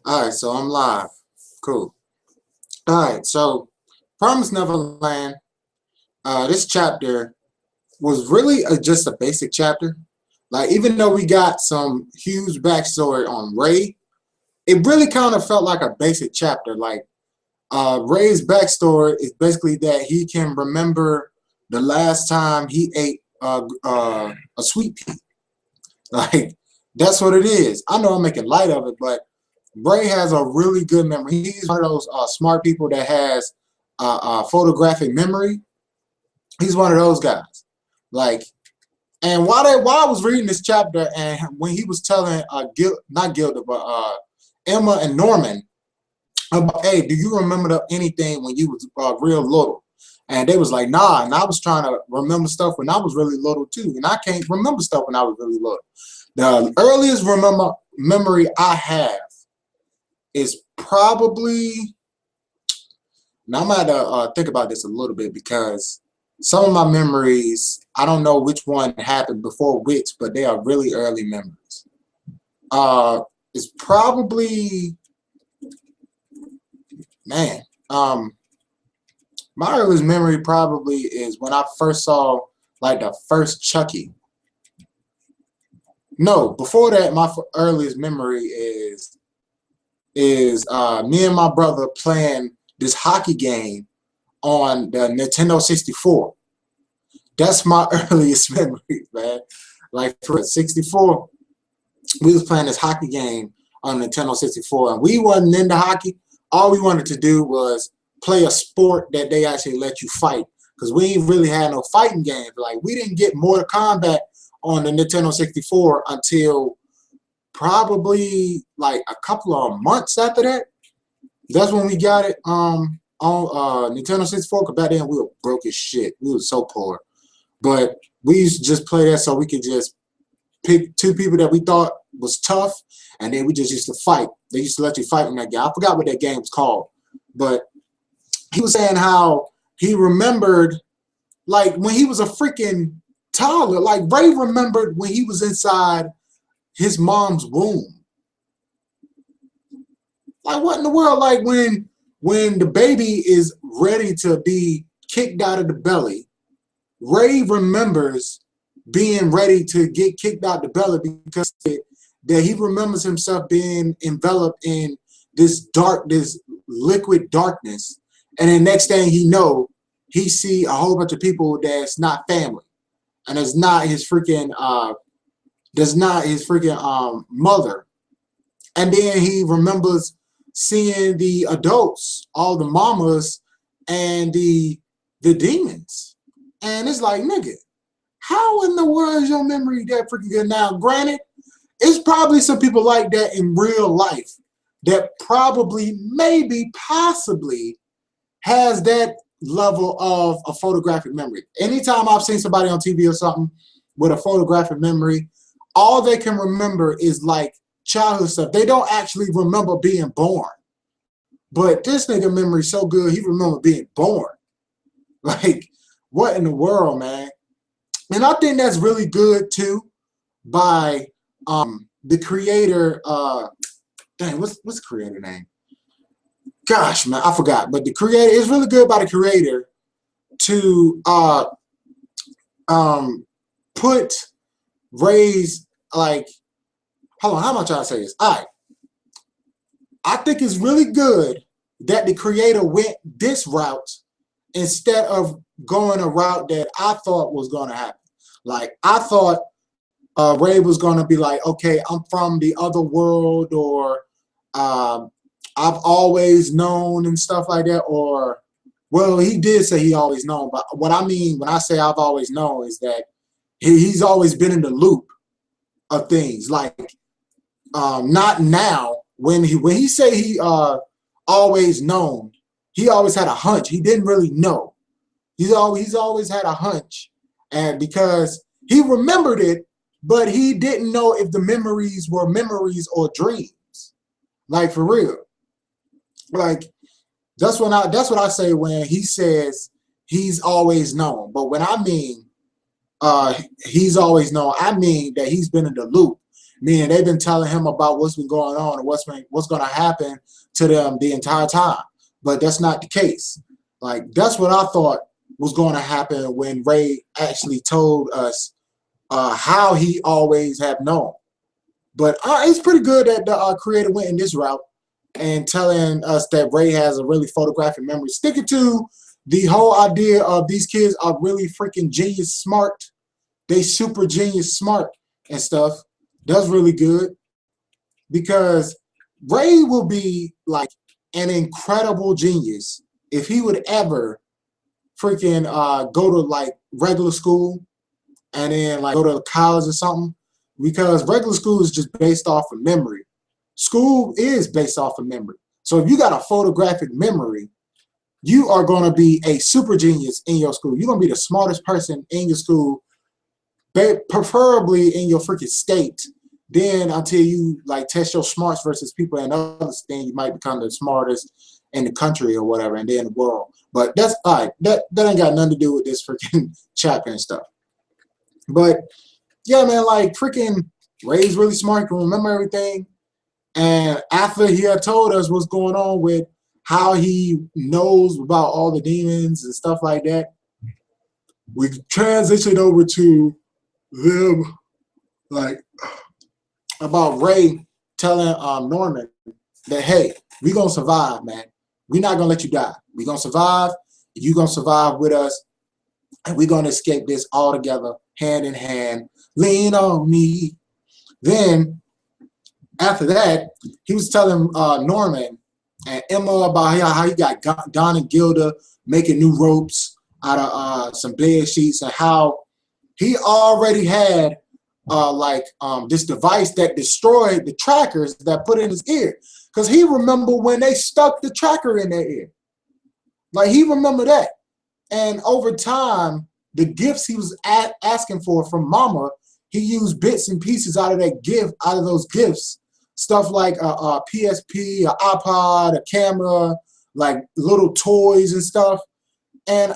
Alright, so I'm live. Cool. Alright, so Promised Neverland, this chapter was really just a basic chapter. Like, even though we got some huge backstory on Ray, it really kind of felt like a basic chapter. Like, Ray's backstory is basically that he can remember the last time he ate a sweet pea. Like, that's what it is. I know I'm making light of it, but Ray has a really good memory. He's one of those smart people that has photographic memory. He's one of those guys. Like, and while I was reading this chapter, and when he was telling not Gilda, but Emma and Norman about, hey, do you remember anything when you was real little? And they was like, nah. And I was trying to remember stuff when I was really little too, and I can't remember stuff when I was really little. The earliest memory I have is probably, now I'm going to think about this a little bit, because some of my memories, I don't know which one happened before which, but they are really early memories. It's probably, man, my earliest memory probably is when I first saw, like, the first Chucky. No, before that, my earliest memory is me and my brother playing this hockey game on the Nintendo 64. That's my earliest memory, man. Like, for 64, we was playing this hockey game on Nintendo 64, and we wasn't into hockey. All we wanted to do was play a sport that they actually let you fight, because we ain't really had no fighting games. Like, we didn't get Mortal Kombat on the Nintendo 64 until probably like a couple of months after that. That's when we got it on Nintendo 64, because back then we were broke as shit. We were so poor. But we used to just play that so we could just pick two people that we thought was tough, and then we just used to fight. They used to let you fight in that game. I forgot what that game was called. But he was saying how he remembered, like, when he was a freaking toddler. Like, Ray remembered when he was inside his mom's womb. Like, what in the world? Like, when the baby is ready to be kicked out of the belly, Ray remembers being ready to get kicked out the belly, because that he remembers himself being enveloped in this liquid darkness, and the next thing he know, he see a whole bunch of people that's not family, and it's not his freaking mother. And then he remembers seeing the adults, all the mamas, and the demons. And it's like, nigga, how in the world is your memory that freaking good? Now, granted, it's probably some people like that in real life that probably, maybe, possibly has that level of a photographic memory. Anytime I've seen somebody on TV or something with a photographic memory, all they can remember is like childhood stuff. They don't actually remember being born. But this nigga memory is so good, he remember being born. Like, what in the world, man? And I think that's really good too, by the creator. Dang, what's the creator name? Gosh, man, I forgot. But the creator, is really good by the creator to put Ray's, like, hold on, how am I trying to say this? All right. I think it's really good that the creator went this route instead of going a route that I thought was going to happen. Like, I thought Ray was going to be like, okay, I'm from the other world, or I've always known and stuff like that. Or, well, he did say he always known, but what I mean when I say I've always known is that he's always been in the loop of things. Like, not now. When he say he always known, he always had a hunch. He didn't really know. He's always had a hunch, and because he remembered it, but he didn't know if the memories were memories or dreams. Like, for real. Like, that's what I say when he says he's always known. But when I mean he's always known, I mean that he's been in the loop. meaning they've been telling him about what's been going on and what's going to happen to them the entire time. But that's not the case. Like, that's what I thought was going to happen when Ray actually told us how he always have known. But it's pretty good that the creator went in this route and telling us that Ray has a really photographic memory, sticking to the whole idea of these kids are really freaking genius smart. They super genius smart and stuff. That's really good, because Ray will be like an incredible genius if he would ever freaking go to like regular school and then like go to college or something, because regular school is just based off of memory. School is based off of memory. So if you got a photographic memory, you are going to be a super genius in your school. You're going to be the smartest person in your school, preferably in your freaking state. Then until you like test your smarts versus people in other things, you might become the smartest in the country or whatever, and then the world. But that's all right. That ain't got nothing to do with this freaking chapter and stuff. But yeah, man, like freaking Ray's really smart, can remember everything. And after he had told us what's going on with how he knows about all the demons and stuff like that, we transitioned over to them, like, about Ray telling Norman that, hey, we're going to survive, man. We're not going to let you die. We're going to survive. You're going to survive with us. And we're going to escape this all together, hand in hand. Lean on me. Then, after that, he was telling Norman and Emma about how he got Don and Gilda making new ropes out of some bed sheets, and how he already had this device that destroyed the trackers that put in his ear. Because he remember when they stuck the tracker in their ear. Like, he remember that. And over time, the gifts he was asking for from Mama, he used bits and pieces out of that gift, out of those gifts. Stuff like a PSP, an iPod, a camera, like little toys and stuff. And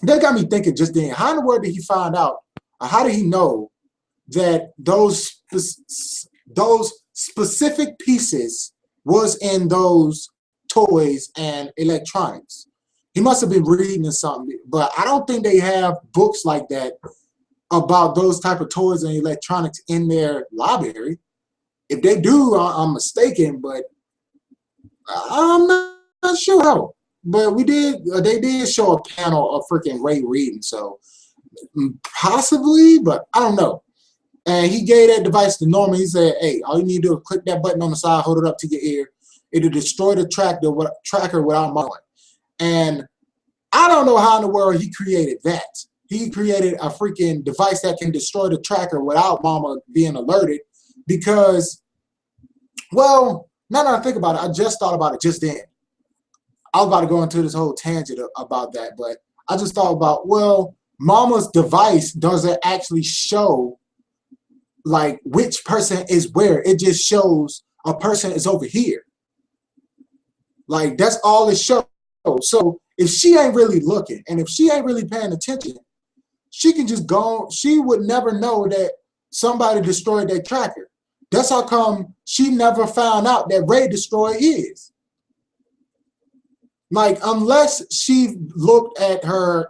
that got me thinking just then, how in the world did he find out, or how did he know that those specific pieces was in those toys and electronics? He must have been reading something, but I don't think they have books like that about those type of toys and electronics in their library. If they do, I'm mistaken, but I'm not sure how. But they did show a panel of freaking Ray reading, so possibly, but I don't know. And he gave that device to Norman. He said, hey, all you need to do is click that button on the side, hold it up to your ear. It'll destroy the tracker without mowing. And I don't know how in the world he created that. He created a freaking device that can destroy the tracker without Mama being alerted, because, well, now that I think about it, I just thought about it just then. I was about to go into this whole tangent about that, but I just thought about, well, Mama's device doesn't actually show like which person is where. It just shows a person is over here. Like, that's all it shows. So if she ain't really looking and if she ain't really paying attention, she can just go, she would never know that somebody destroyed that tracker. That's how come she never found out that Ray destroyed his. Like, unless she looked at her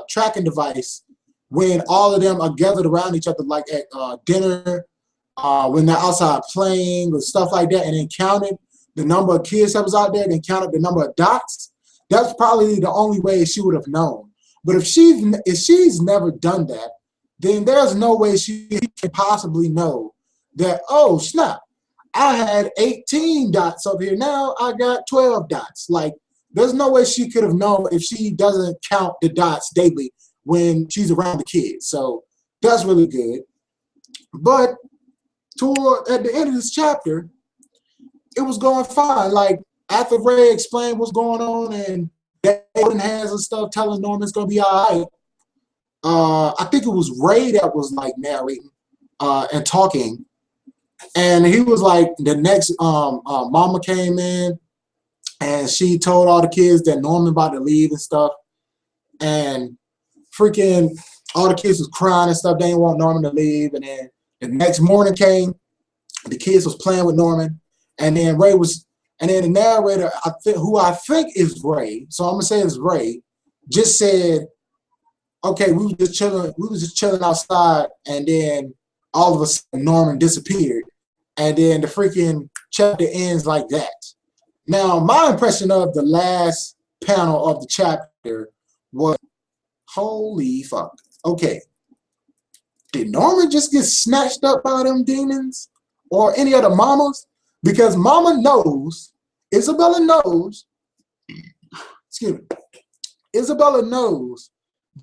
tracking device when all of them are gathered around each other, like at dinner, when they're outside playing or stuff like that, and then counted the number of kids that was out there, then counted the number of dots, that's probably the only way she would have known. But if she's never done that, then there's no way she can possibly know that, oh, snap, I had 18 dots up here. Now I got 12 dots. Like, there's no way she could have known if she doesn't count the dots daily when she's around the kids. So that's really good. But at the end of this chapter, it was going fine. Like, after Ray explained what's going on and holding hands and stuff, telling Norman it's going to be all right, I think it was Ray that was like narrating and talking. And he was like, the next Mama came in, and she told all the kids that Norman about to leave and stuff. And freaking all the kids was crying and stuff. They didn't want Norman to leave. And then The next morning came, the kids was playing with Norman, and then the narrator, who I think is Ray, so I'm gonna say it's Ray, just said, okay, we was just chilling outside, and then all of a sudden Norman disappeared, and then the freaking chapter ends like that. Now, my impression of the last panel of the chapter was, holy fuck. Okay, did Norman just get snatched up by them demons or any other mamas? Because Mama knows, Isabella knows, excuse me, Isabella knows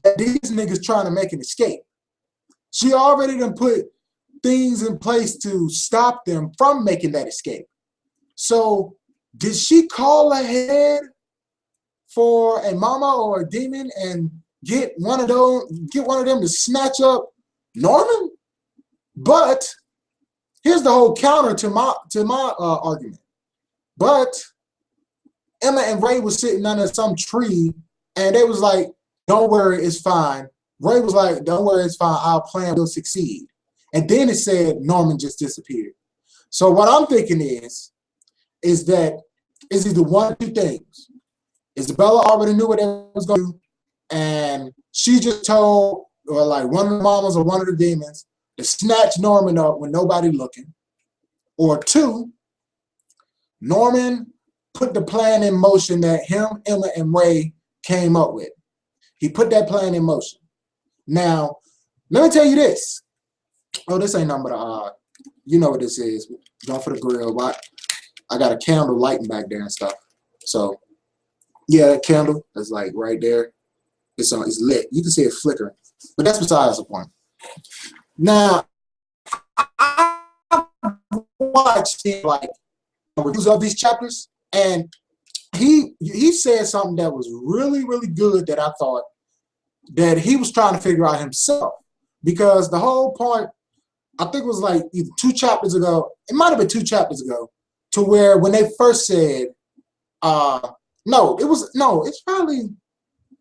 that these niggas trying to make an escape. She already done put things in place to stop them from making that escape. So did she call ahead for a mama or a demon and get one of them to snatch up Norman? But here's the whole counter to my argument. But Emma and Ray was sitting under some tree, and they was like, don't worry, it's fine. Ray was like, don't worry, it's fine. Our plan will succeed. And then it said Norman just disappeared. So what I'm thinking is that it's either one of two things. Isabella already knew what they was going to do, and she just told, or like one of the mamas or one of the demons, to snatch Norman up when nobody looking. Or two, Norman put the plan in motion that him, Emma, and Ray came up with. He put that plan in motion. Now, let me tell you this. Oh, this ain't nothing but you know what this is. Don't for the grill. I got a candle lighting back there and stuff. So, yeah, that candle is like right there. It's lit. You can see it flickering. But that's besides the point. Now, I watched like reviews of these chapters, and he said something that was really, really good that I thought that he was trying to figure out himself. Because the whole point, I think it was like either 2 chapters ago, it might have been 2 chapters ago, to where when they first said, it's probably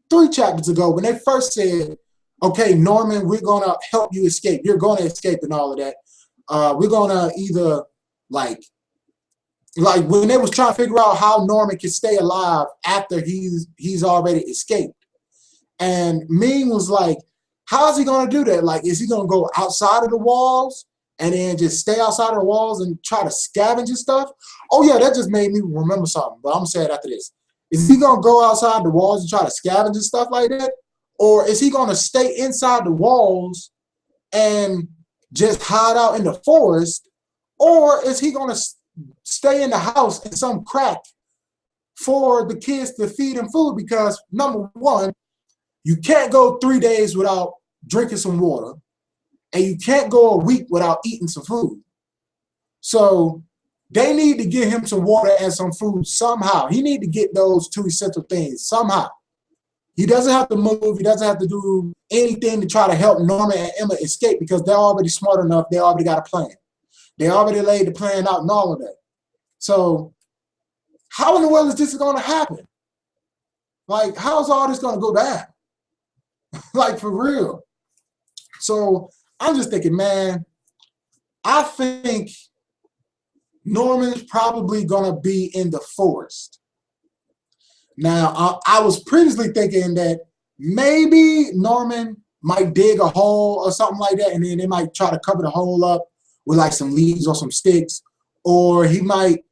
3 chapters ago when they first said, okay, Norman, we're going to help you escape. You're going to escape and all of that. We're going to either, like when they was trying to figure out how Norman can stay alive after he's already escaped. And Ming was like, how is he going to do that? Like, is he going to go outside of the walls and then just stay outside of the walls and try to scavenge and stuff? Oh, yeah, that just made me remember something, but I'm going to say it after this. Is he going to go outside the walls and try to scavenge and stuff like that? Or is he going to stay inside the walls and just hide out in the forest? Or is he going to stay in the house in some crack for the kids to feed him food? Because, number one, you can't go 3 days without drinking some water, and you can't go a week without eating some food. So they need to get him some water and some food somehow. He need to get those 2 essential things somehow. He doesn't have to move. He doesn't have to do anything to try to help Norman and Emma escape because they're already smart enough. They already got a plan. They already laid the plan out and all of that. So how in the world is this going to happen? Like, how's all this going to go down? Like, for real. So I'm just thinking, man, I think Norman's probably going to be in the forest. Now, I was previously thinking that maybe Norman might dig a hole or something like that, and then they might try to cover the hole up with like some leaves or some sticks, or he might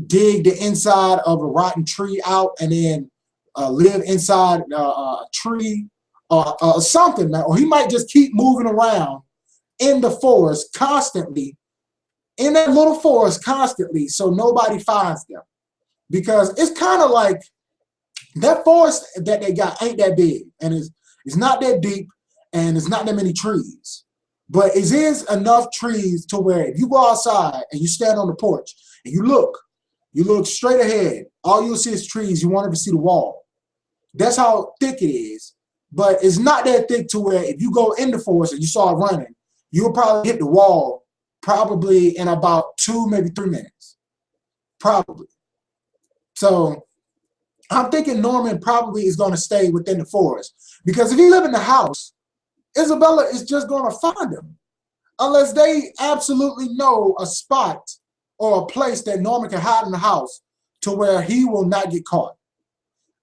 dig the inside of a rotten tree out and then live inside a tree or something, man. Or he might just keep moving around in the forest constantly, in that little forest constantly, so nobody finds them. Because it's kind of like that forest that they got ain't that big, and it's not that deep, and it's not that many trees. But it is enough trees to where if you go outside and you stand on the porch and you look straight ahead, all you'll see is trees. You won't ever see the wall. That's how thick it is. But it's not that thick to where if you go in the forest and you start running, you'll probably hit the wall probably in about 2, maybe 3 minutes. Probably. So I'm thinking Norman probably is going to stay within the forest. Because if he live in the house, Isabella is just going to find him unless they absolutely know a spot or a place that Norman can hide in the house to where he will not get caught.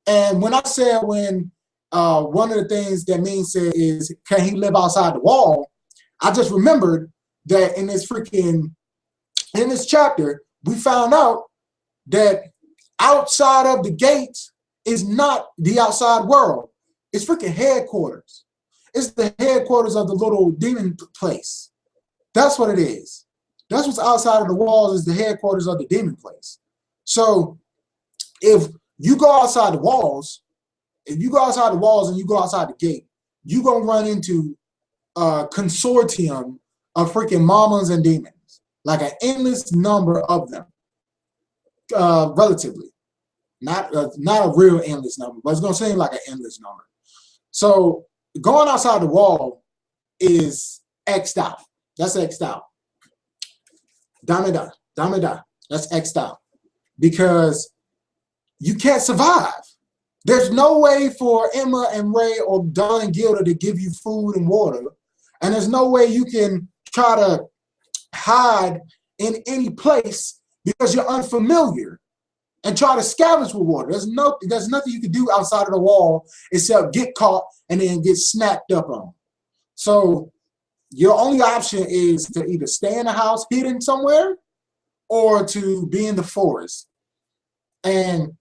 And when I said when one of the things that Mean said is, can he live outside the wall? I just remembered that in this chapter, we found out that outside of the gates is not the outside world. It's freaking headquarters. It's the headquarters of the little demon place. That's what it is. That's what's outside of the walls, is the headquarters of the demon place. So if you go outside the walls, and you go outside the gate, you're going to run into a consortium of freaking mamas and demons, like an endless number of them, relatively. Not a real endless number, but it's going to seem like an endless number. So going outside the wall is X'd out. That's X'd out. Dameda. That's X'd out. Because you can't survive. There's no way for Emma and Ray or Dawn and Gilda to give you food and water. And there's no way you can try to hide in any place because you're unfamiliar and try to scavenge for water. There's nothing you can do outside of the wall except get caught and then get snapped up on. So your only option is to either stay in the house hidden somewhere or to be in the forest. And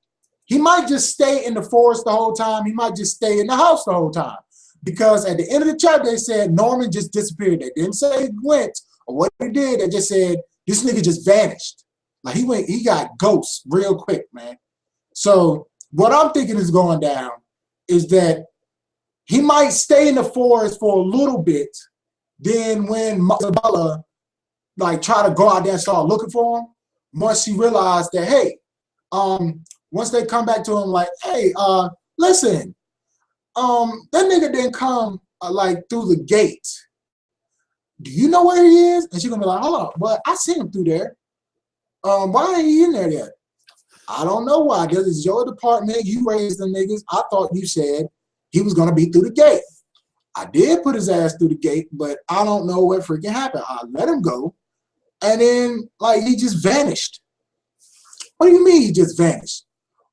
he might just stay in the forest the whole time. He might just stay in the house the whole time. Because at the end of the chapter, they said Norman just disappeared. They didn't say he went or what he did. They just said this nigga just vanished. Like he got ghosts real quick, man. So what I'm thinking is going down is that he might stay in the forest for a little bit. Then when Isabella like try to go out there and start looking for him, once she realized that, hey, once they come back to him like, hey, listen, that nigga didn't come like through the gate. Do you know where he is? And she's gonna be like, hold on, but I seen him through there. Why ain't he in there yet? I don't know why. This is your department. You raised them niggas. I thought you said he was gonna be through the gate. I did put his ass through the gate, but I don't know what freaking happened. I let him go, and then like he just vanished. What do you mean he just vanished?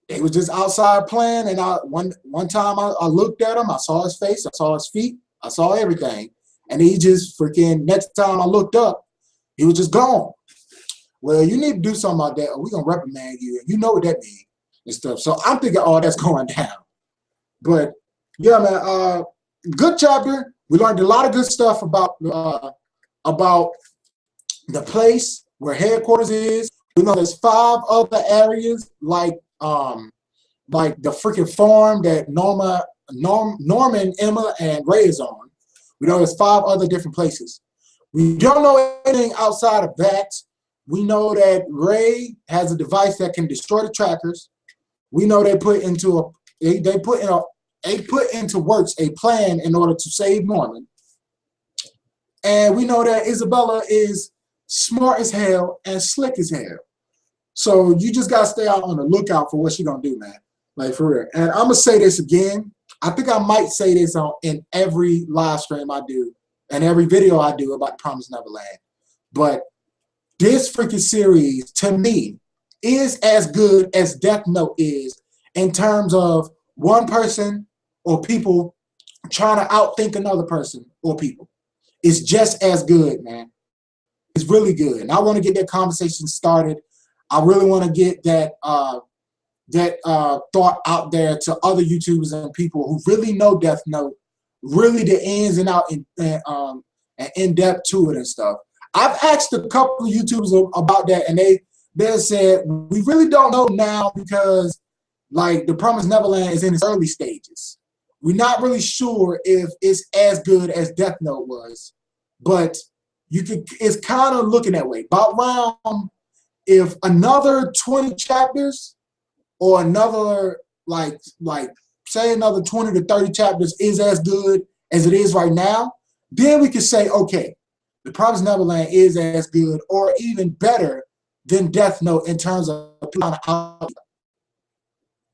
They was just outside playing, and one time I looked at him, I saw his face, I saw his feet, I saw everything, and he just freaking, next time I looked up, he was just gone. Well, you need to do something about that, or we're gonna reprimand you, and you know what that means and stuff. So I'm thinking, oh, that's going down. But yeah, man, good chapter. We learned a lot of good stuff about the place where headquarters is. We know there's 5 other areas like the freaking farm that Norman, Emma, and Ray is on. We know there's 5 other different places. We don't know anything outside of that. We know that Ray has a device that can destroy the trackers. We know they put into works a plan in order to save Norman. And we know that Isabella is smart as hell and slick as hell. So you just gotta stay out on the lookout for what she's gonna do, man. Like for real. And I'm gonna say this again. I think I might say this in every live stream I do and every video I do about the Promised Neverland. But this freaking series, to me, is as good as Death Note is in terms of one person or people trying to outthink another person or people. It's just as good, man. It's really good. And I want to get that conversation started. I really want to get that thought out there to other YouTubers and people who really know Death Note, really the ins and out and in depth to it and stuff. I've asked a couple of YouTubers about that, and they said we really don't know now because like the Promised Neverland is in its early stages. We're not really sure if it's as good as Death Note was, but it's kind of looking that way. About around, if another 20 chapters or another say another 20 to 30 chapters is as good as it is right now, then we can say, okay, the Promised Neverland is as good or even better than Death Note in terms of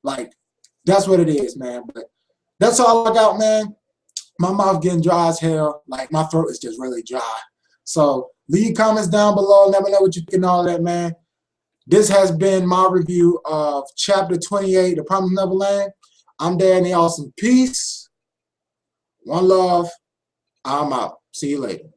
like that's what it is, man. But that's all I got, man. my mouth getting dry as hell. Like, my throat is just really dry. So leave comments down below. Let me know what you think and all that, man. This has been my review of Chapter 28, The Promised Neverland. I'm Danny Awesome. Peace. One love. I'm out. See you later.